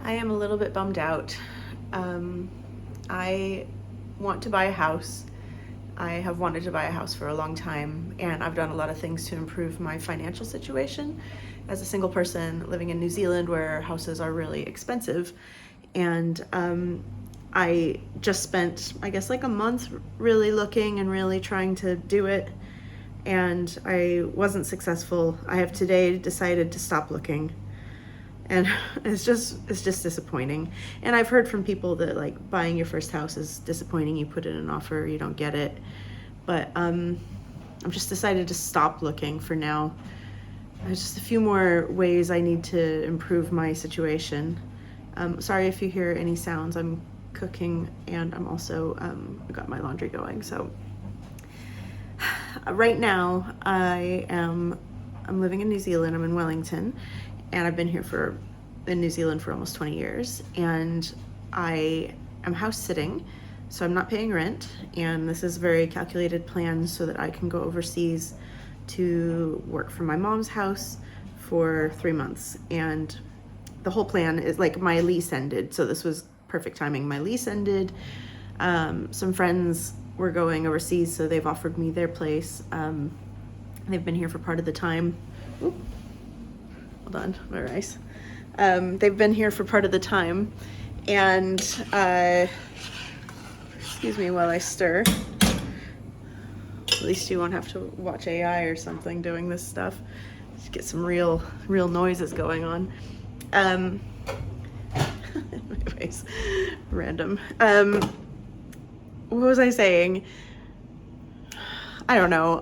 I am a little bit bummed out. I want to buy a house. I have wanted to buy a house for a long time, and I've done a lot of things to improve my financial situation as a single person living in New Zealand where houses are really expensive. And I just spent, I guess, like a month really looking and really trying to do it, and I wasn't successful. I have today decided to stop looking. And it's just disappointing. And I've heard from people that like buying your first house is disappointing. You put in an offer, you don't get it. But I'm just decided to stop looking for now. There's just a few more ways I need to improve my situation. Sorry if you hear any sounds. I'm cooking, and I'm also got my laundry going. So right now I'm living in New Zealand. I'm in Wellington. And I've been here in New Zealand for almost 20 years, and I am house sitting, so I'm not paying rent, and this is a very calculated plan so that I can go overseas to work from my mom's house for 3 months. And the whole plan is like my lease ended, so this was perfect timing. My lease ended. Some friends were going overseas, so they've offered me their place. They've been here for part of the time. Oop. Hold on, my rice. They've been here for part of the time, and excuse me while I stir. At least you won't have to watch AI or something doing this stuff. Just get some real noises going on. Anyways, random. What was I saying? I don't know.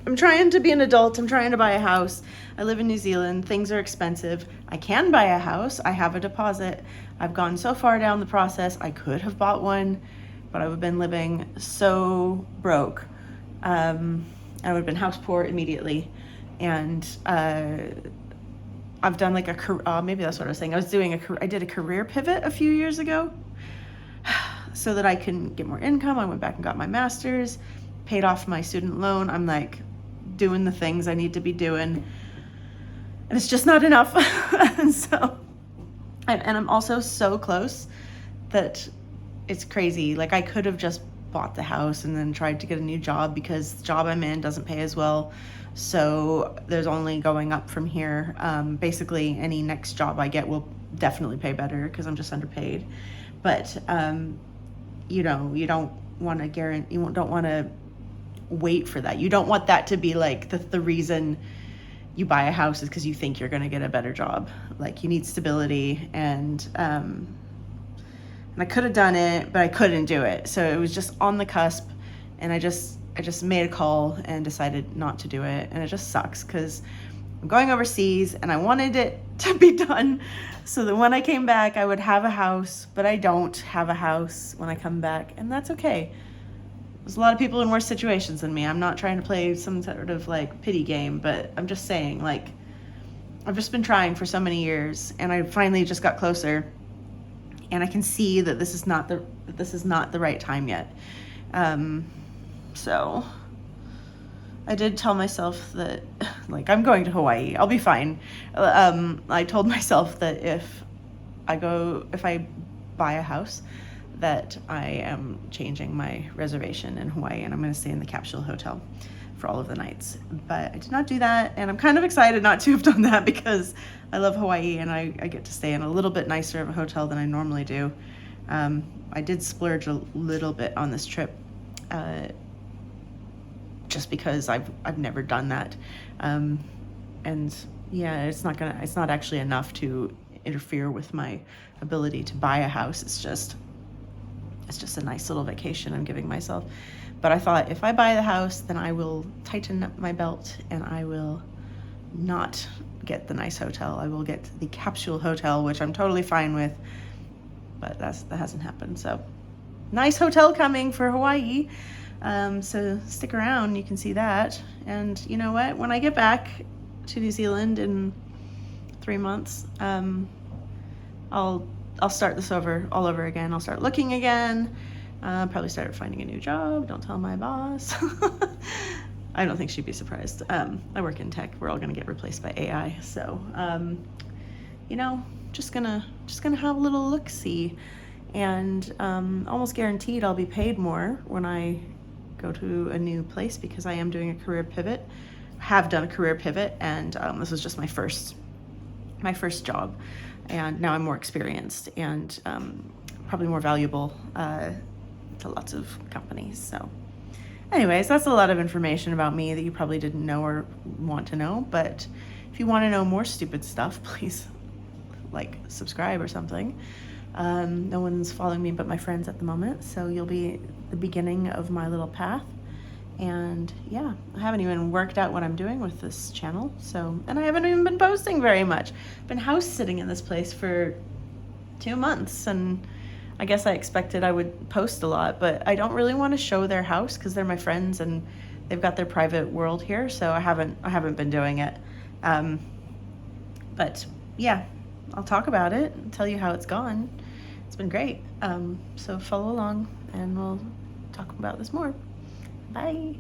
I'm trying to be an adult. I'm trying to buy a house. I live in New Zealand. Things are expensive. I can buy a house. I have a deposit. I've gone so far down the process. I could have bought one, but I would have been living so broke. I would have been house poor immediately. And I've done like maybe that's what I was saying. I did a career pivot a few years ago so that I can get more income. I went back and got my master's, paid off my student loan. I'm like doing the things I need to be doing, and it's just not enough. and I'm also so close that it's crazy. Like I could have just bought the house and then tried to get a new job, because the job I'm in doesn't pay as well. So there's only going up from here. Basically any next job I get will definitely pay better because I'm just underpaid. But you don't want to wait for that. You don't want that to be like the reason you buy a house is because you think you're going to get a better job. Like you need stability, and I could have done it, but I couldn't do it. So it was just on the cusp, and I just made a call and decided not to do it. And it just sucks because I'm going overseas and I wanted it to be done so that when I came back I would have a house, but I don't have a house when I come back, and that's okay. There's a lot of people in worse situations than me. I'm not trying to play some sort of like pity game, but I'm just saying, like, I've just been trying for so many years, and I finally just got closer, and I can see that this is not the right time yet. So I did tell myself that, like, I'm going to Hawaii. I'll be fine. I told myself that if I buy a house, that I am changing my reservation in Hawaii, and I'm going to stay in the capsule hotel for all of the nights. But I did not do that, and I'm kind of excited not to have done that because I love Hawaii, and I get to stay in a little bit nicer of a hotel than I normally do. I did splurge a little bit on this trip, just because I've never done that, and yeah, it's not actually enough to interfere with my ability to buy a house. It's just a nice little vacation I'm giving myself. But I thought if I buy the house, then I will tighten up my belt and I will not get the nice hotel. I will get the capsule hotel, which I'm totally fine with, but that hasn't happened. So nice hotel coming for Hawaii. So stick around, you can see that. And you know what? When I get back to New Zealand in 3 months, I'll start this all over again. I'll start looking again. Probably start finding a new job. Don't tell my boss. I don't think she'd be surprised. I work in tech. We're all going to get replaced by AI. So, just gonna have a little look-see, and almost guaranteed I'll be paid more when I go to a new place, because I am doing a career pivot, have done a career pivot, and this was just my first job, and now I'm more experienced and probably more valuable to lots of companies. So anyways, that's a lot of information about me that you probably didn't know or want to know, but if you want to know more stupid stuff, please like subscribe or something. No one's following me but my friends at the moment, so you'll be the beginning of my little path. And yeah, I haven't even worked out what I'm doing with this channel, so, and I haven't even been posting very much. I've been house sitting in this place for 2 months, and I guess I expected I would post a lot, but I don't really want to show their house because they're my friends and they've got their private world here, so I haven't been doing it. But yeah, I'll talk about it and tell you how it's gone. It's been great. So follow along and we'll talk about this more. Bye.